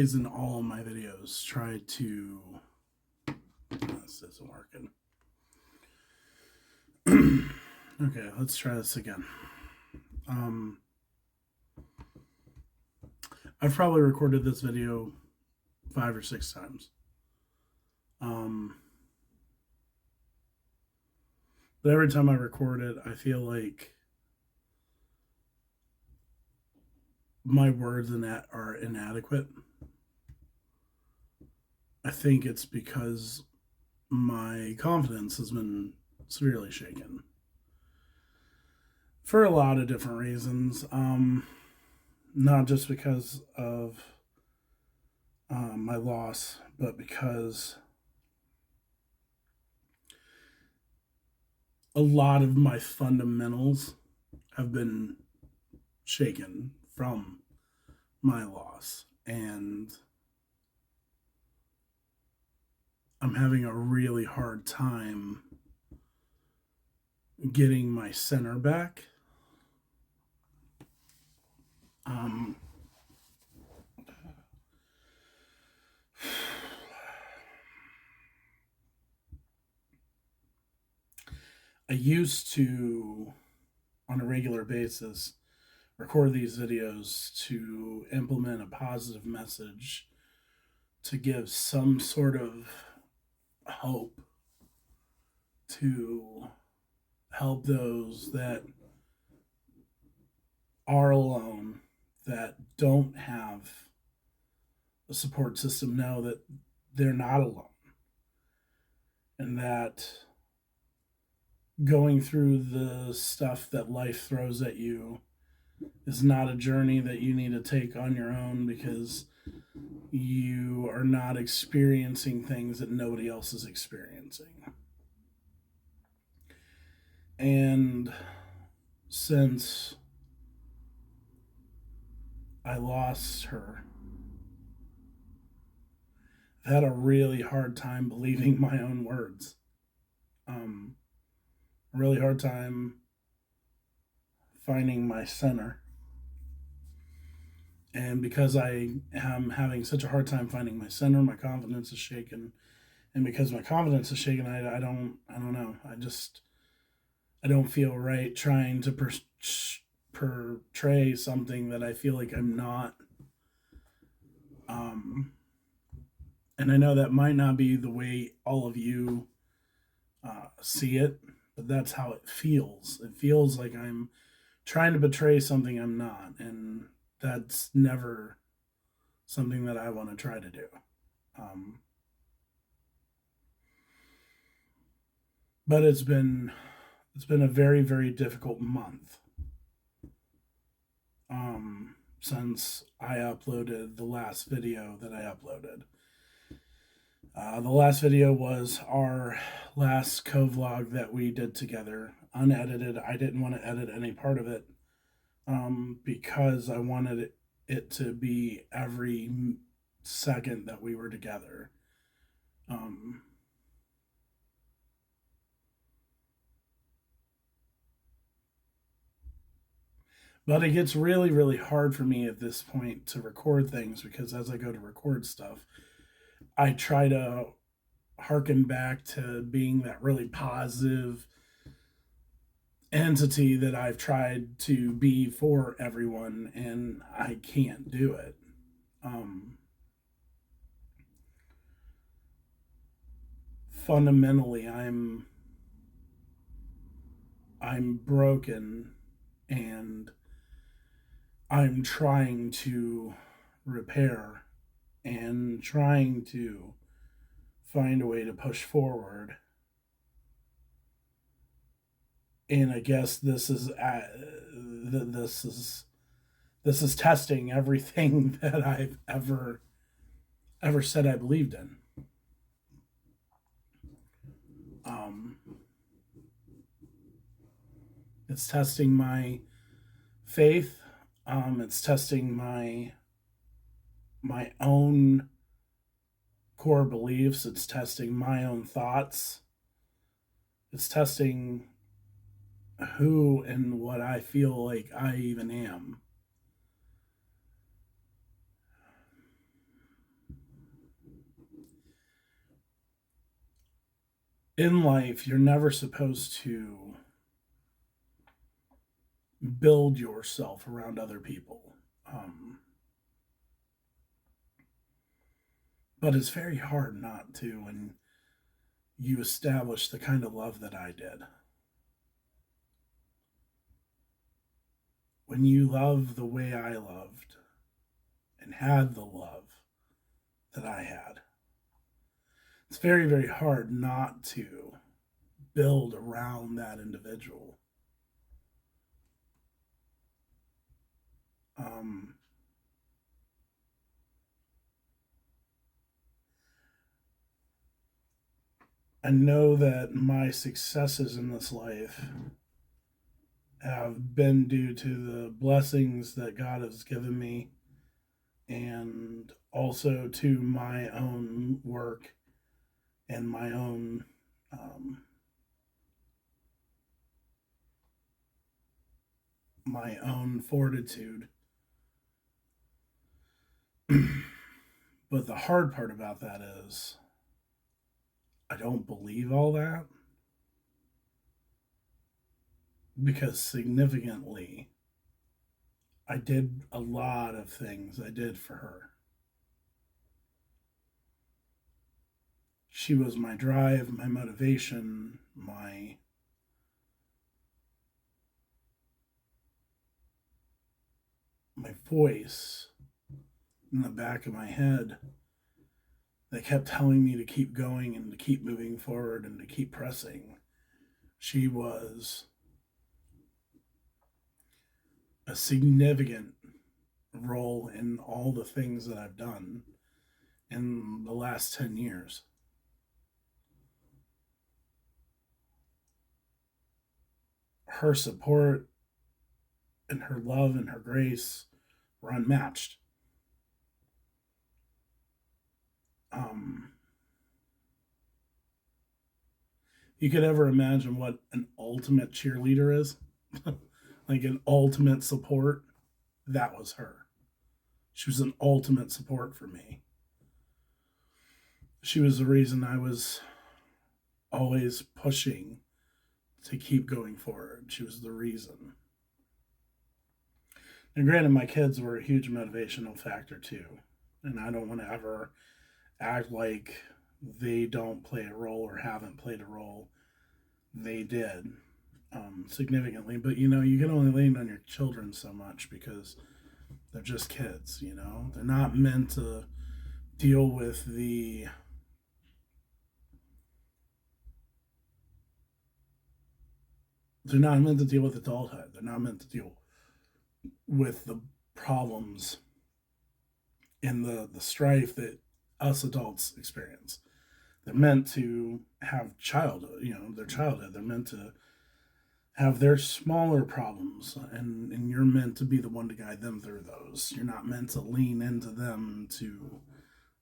always in all of my videos try to. This isn't working. Okay, let's try this again. I've probably recorded this video 5 or 6 times. But every time I record it, I feel like my words in that are inadequate. I think it's because my confidence has been severely shaken for a lot of different reasons. Not just because of my loss, but because a lot of my fundamentals have been shaken from my loss. And I'm having a really hard time getting my center back. I used to, on a regular basis, record these videos to implement a positive message to give some sort of hope to help those that are alone, that don't have a support system, know that they're not alone, and that going through the stuff that life throws at you is not a journey that you need to take on your own, because you are not experiencing things that nobody else is experiencing. And since I lost her, I've had a really hard time believing my own words. A really hard time finding my center. And because I am having such a hard time finding my center, my confidence is shaken. And because my confidence is shaken, I don't know. I don't feel right trying to portray something that I feel like I'm not. And I know that might not be the way all of you see it, but that's how it feels. It feels like I'm trying to portray something I'm not, and that's never something that I want to try to do. But it's been a very, very difficult month since I uploaded the last video that I uploaded. The last video was our last co-vlog that we did together, unedited. I didn't want to edit any part of it because I wanted it to be every second that we were together. But it gets really, really hard for me at this point to record things, because as I go to record stuff, I try to harken back to being that really positive entity that I've tried to be for everyone, and I can't do it. Fundamentally, I'm broken, and I'm trying to repair and trying to find a way to push forward. And I guess this is testing everything that I've ever said I believed in. It's testing my faith. It's testing my own core beliefs. It's testing my own thoughts. It's testing who and what I feel like I even am. in life, you're never supposed to build yourself around other people. But it's very hard not to when you establish the kind of love that I did. When you love the way I loved and had the love that I had, it's very, very hard not to build around that individual. Um, I know that my successes in this life have been due to the blessings that God has given me and also to my own work and um, my own fortitude. But the hard part about that is I don't believe all that because significantly I did a lot of things I did for her. She was my drive, my motivation, my voice in the back of my head that kept telling me to keep going and to keep moving forward and to keep pressing. She was a significant role in all the things that I've done in the last 10 years. Her support and her love and her grace were unmatched. Um, you could ever imagine what an ultimate cheerleader is? Like an ultimate support? That was her. She was an ultimate support for me. She was the reason I was always pushing to keep going forward. She was the reason. And granted, my kids were a huge motivational factor too. And I don't want to ever act like they don't play a role or haven't played a role. They did significantly. But you can only lean on your children so much because they're just kids. They're not meant to deal with the they're not meant to deal with adulthood. They're not meant to deal with the problems and the strife that us adults experience. They're meant to have their childhood. They're meant to have their smaller problems, and you're meant to be the one to guide them through those. You're not meant to lean into them to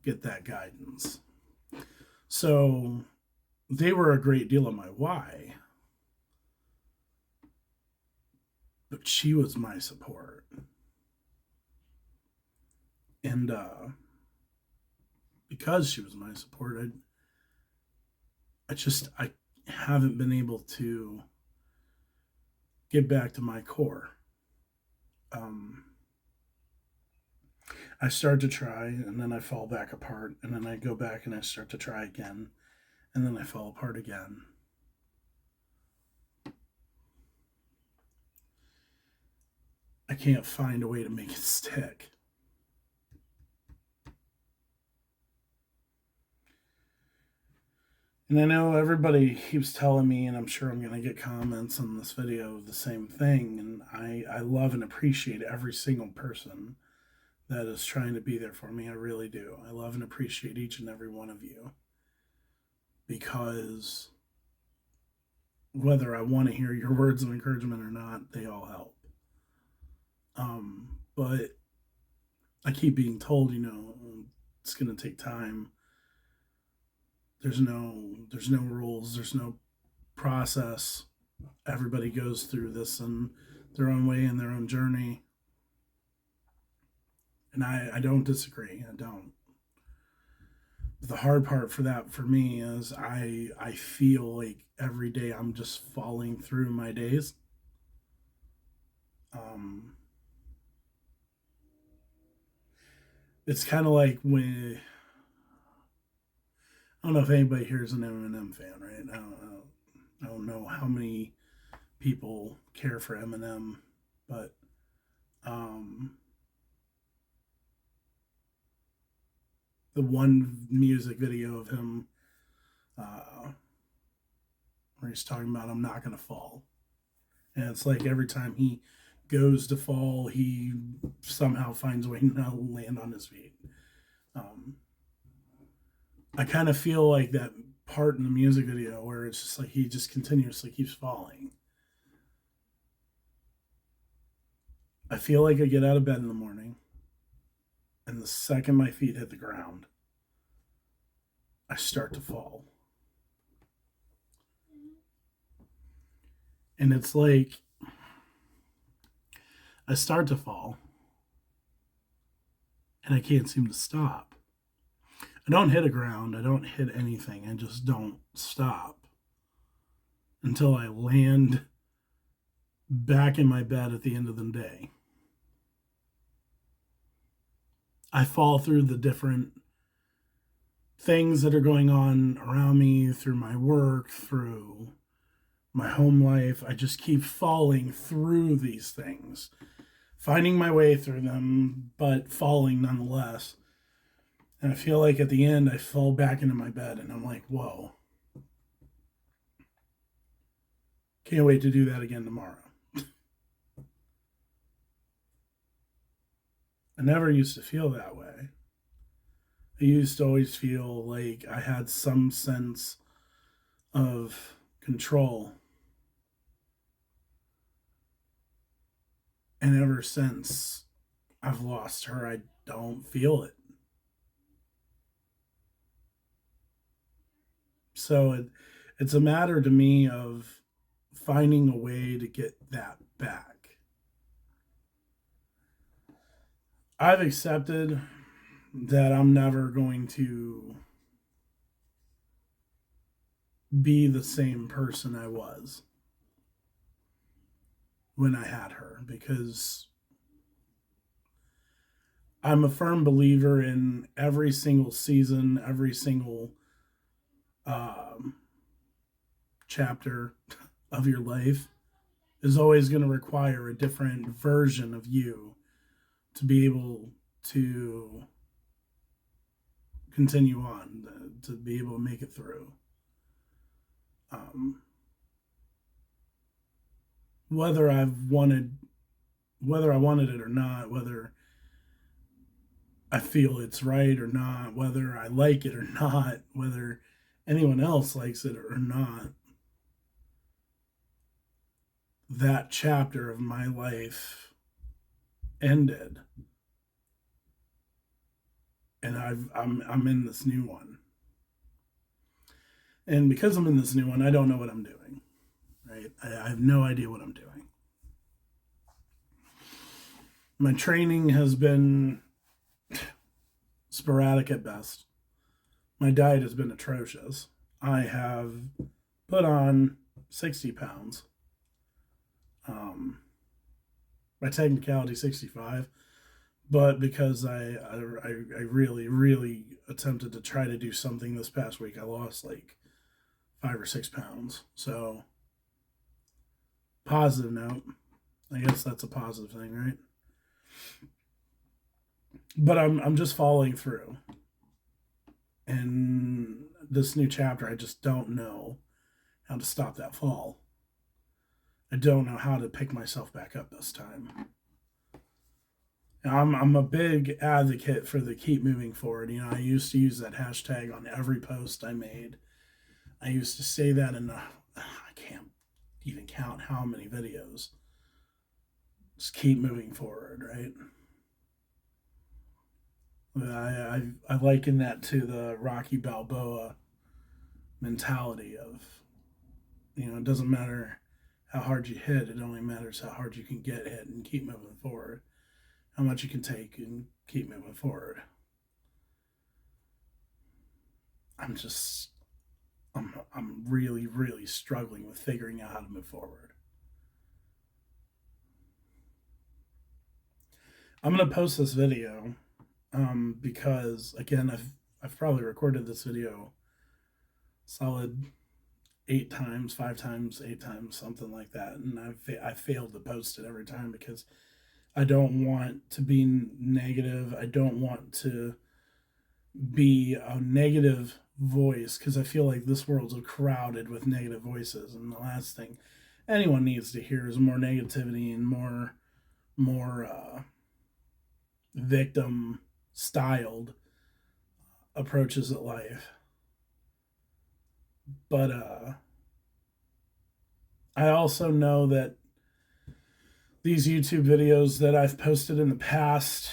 get that guidance. So they were a great deal of my why, but she was my support. And because she was my support, I haven't been able to get back to my core. Um, I start to try, and then I fall back apart, and then I go back and I start to try again, and then I fall apart again. I can't find a way to make it stick. And I know everybody keeps telling me, and I'm sure I'm going to get comments on this video of the same thing. And I love and appreciate every single person that is trying to be there for me. I really do. I love and appreciate each and every one of you because whether I want to hear your words of encouragement or not, they all help. But I keep being told, it's going to take time. There's no rules. There's no process. Everybody goes through this in their own way and their own journey. And I don't disagree. I don't. the hard part for that for me is I feel like every day I'm just falling through my days. Um, it's kind of like when I don't know if anybody here is an Eminem fan, right? I don't know how many people care for Eminem, but um, the one music video of him uh, where he's talking about I'm not gonna fall, and it's like every time he goes to fall, he somehow finds a way to land on his feet. Um, I kind of feel like that part in the music video where it's just like he just continuously keeps falling. I feel like I get out of bed in the morning, and the second my feet hit the ground, I start to fall. And it's like I start to fall, and I can't seem to stop. I don't hit a ground, I don't hit anything, I just don't stop until I land back in my bed at the end of the day. I fall through the different things that are going on around me, through my work, through my home life. I just keep falling through these things, finding my way through them, but falling nonetheless. And I feel like at the end, I fall back into my bed and I'm like, whoa, can't wait to do that again tomorrow. I never used to feel that way. I used to always feel like I had some sense of control. And ever since I've lost her, I don't feel it. So it's a matter to me of finding a way to get that back. I've accepted that I'm never going to be the same person I was when I had her because I'm a firm believer in every single season, every single um, chapter of your life is always going to require a different version of you to be able to continue on, to be able to make it through. Um, whether I've wanted, whether I wanted it or not, whether I feel it's right or not, whether I like it or not, whether anyone else likes it or not, that chapter of my life ended, and I'm in this new one. And because I'm in this new one, I don't know what I'm doing. Right? I have no idea what I'm doing. My training has been sporadic at best. My diet has been atrocious. I have put on 60 pounds. By technicality, 65. But because I really, really attempted to try to do something this past week, I lost like 5 or 6 pounds. So, positive note. I guess that's a positive thing, right? But I'm just following through. And this new chapter, I just don't know how to stop that fall. I don't know how to pick myself back up this time. I'm a big advocate for the keep moving forward. You know, I used to use that hashtag on every post I made. I used to say that in I can't even count how many videos. Just keep moving forward, right? I liken that to the Rocky Balboa mentality of, you know, it doesn't matter how hard you hit, it only matters how hard you can get hit and keep moving forward. How much you can take and keep moving forward. I'm just I'm really, really struggling with figuring out how to move forward. I'm gonna post this video because again I've probably recorded this video solid 8 times, 5 times, 8 times, something like that, and I failed to post it every time because I don't want to be negative. I don't want to be a negative voice because I feel like this world's crowded with negative voices, and the last thing anyone needs to hear is more negativity and more victim styled approaches at life. But I also know that these YouTube videos that I've posted in the past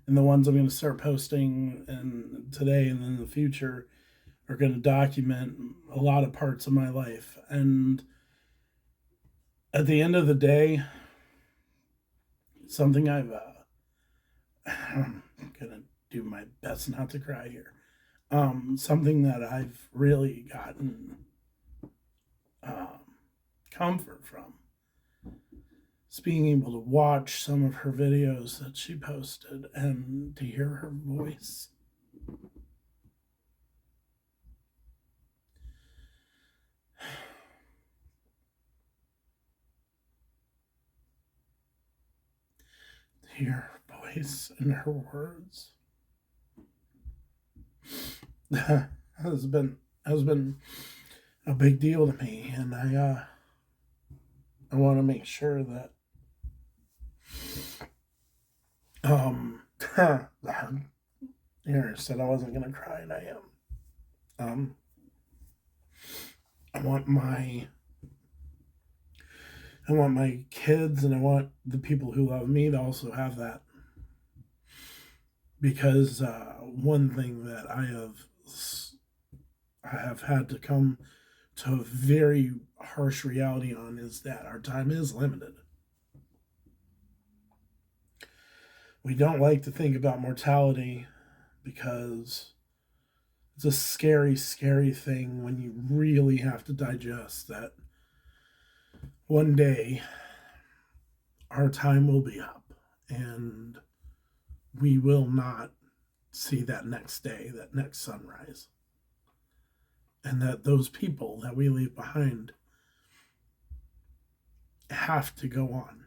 and the ones I'm going to start posting and today and in the future are going to document a lot of parts of my life. And at the end of the day, something I'm going to do my best not to cry here. Something that I've really gotten um, comfort from is being able to watch some of her videos that she posted and to hear her voice. To hear her voice and her words has been a big deal to me, and I want to make sure that here I said I wasn't gonna cry, and I am. I want my I want my kids and I want the people who love me to also have that. Because one thing that I have had to come to a very harsh reality on is that our time is limited. We don't like to think about mortality because it's a scary, scary thing when you really have to digest that one day our time will be up and we will not see that next day, that next sunrise. And that those people that we leave behind have to go on.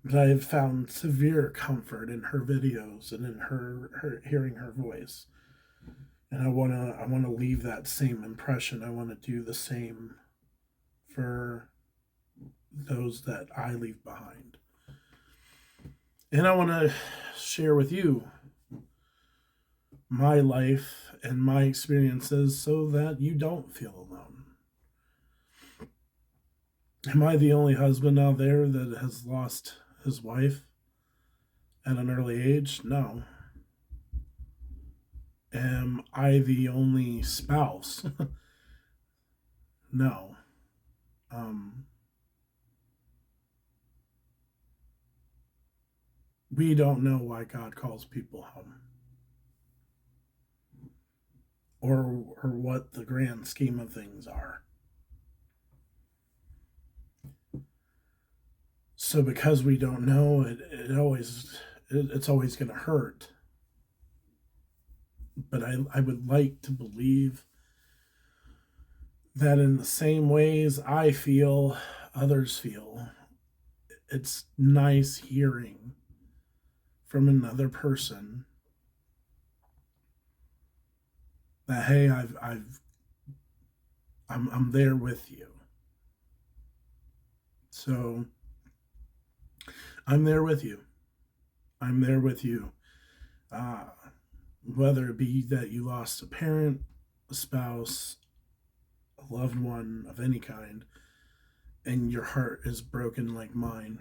But I have found severe comfort in her videos and in her hearing her voice. And I wanna leave that same impression. I want to do the same for those that I leave behind. And I want to share with you my life and my experiences so that you don't feel alone. Am I the only husband out there that has lost his wife at an early age? No. Am I the only spouse? No. Um, we don't know why God calls people home, or what the grand scheme of things are. So because we don't know, it's always going to hurt. But I would like to believe that in the same ways I feel, others feel. It's nice hearing from another person that hey, I'm there with you. So I'm there with you. I'm there with you. Uh, Whether it be that you lost a parent, a spouse, a loved one of any kind, and your heart is broken like mine.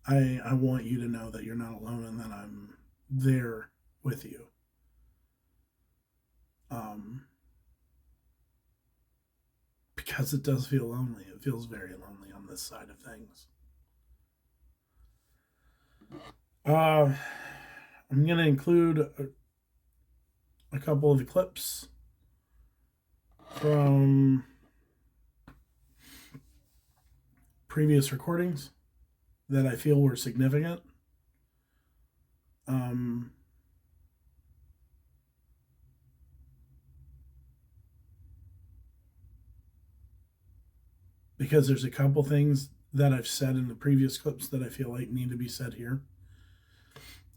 I want you to know that you're not alone and that I'm there with you. Um, because it does feel lonely. It feels very lonely on this side of things. I'm going to include a couple of the clips from previous recordings that I feel were significant. Because there's a couple things that I've said in the previous clips that I feel like need to be said here.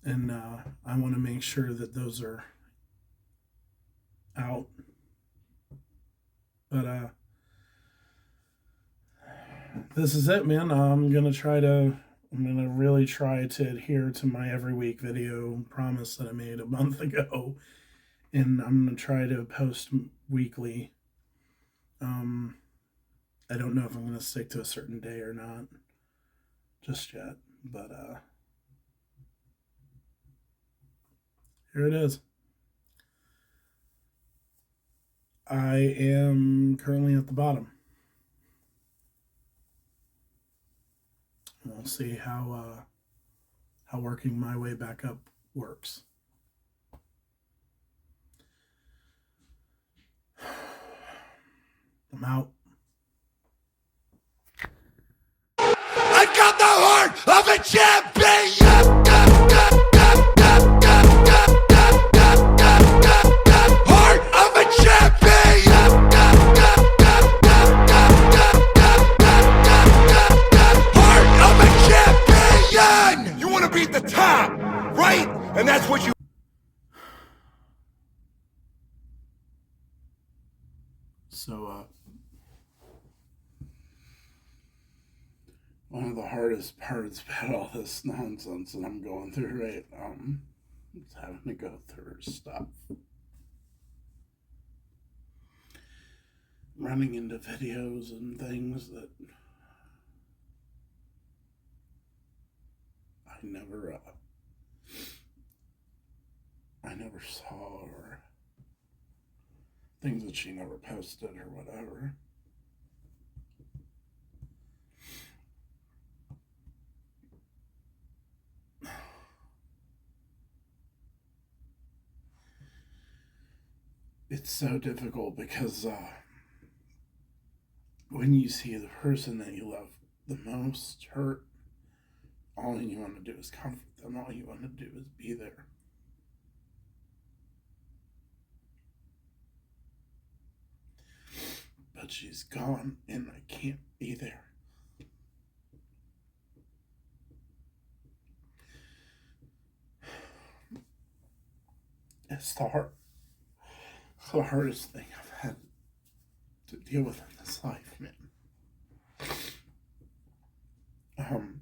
And I want to make sure that those are out. But this is it, man. I'm gonna really try to adhere to my every week video promise that I made a month ago, and I'm gonna try to post weekly. I don't know if I'm gonna stick to a certain day or not just yet, but here it is. I am currently at the bottom. We'll see how working my way back up works. I'm out. I got the heart of a champion. Heart of a champion. Heart of a champion. You want to be at the top, right? And that's what you. So, one of the hardest parts about all this nonsense that I'm going through, right, is having to go through stuff. Running into videos and things that I never saw, or things that she never posted or whatever. It's so difficult because when you see the person that you love the most hurt, all you want to do is comfort them. All you want to do is be there. But she's gone and I can't be there. It's the hardest thing I've had to deal with in this life, man. And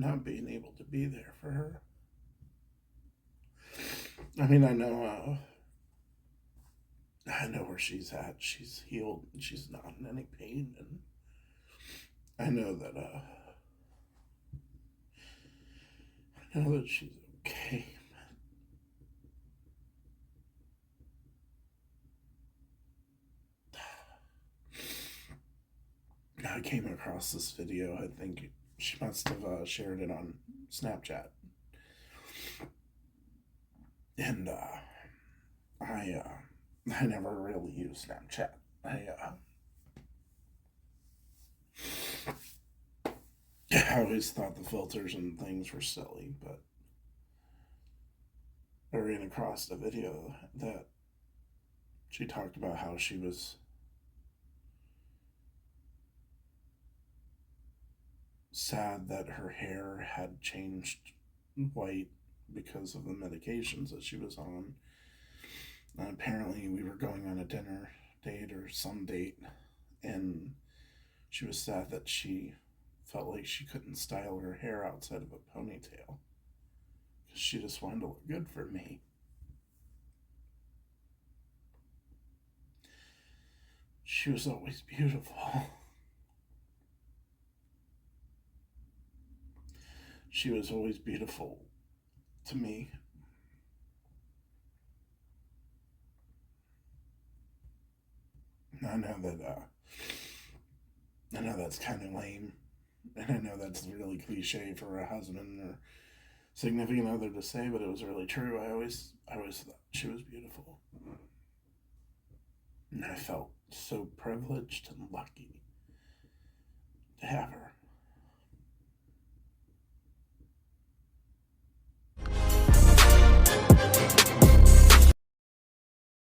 not being able to be there for her. I mean, I know where she's at. She's healed and she's not in any pain, and I know that she's okay. I came across this video. I think she must have shared it on Snapchat, and I never really use Snapchat. I always thought the filters and things were silly, but I ran across a video that she talked about how she was sad that her hair had changed white because of the medications that she was on. And apparently, we were going on a dinner date or some date, and she was sad that she felt like she couldn't style her hair outside of a ponytail because she just wanted to look good for me. She was always beautiful. She was always beautiful to me. I know that's kind of lame, And I know that's really cliche for a husband or significant other to say, but it was really true. I always thought she was beautiful. And I felt so privileged and lucky to have her.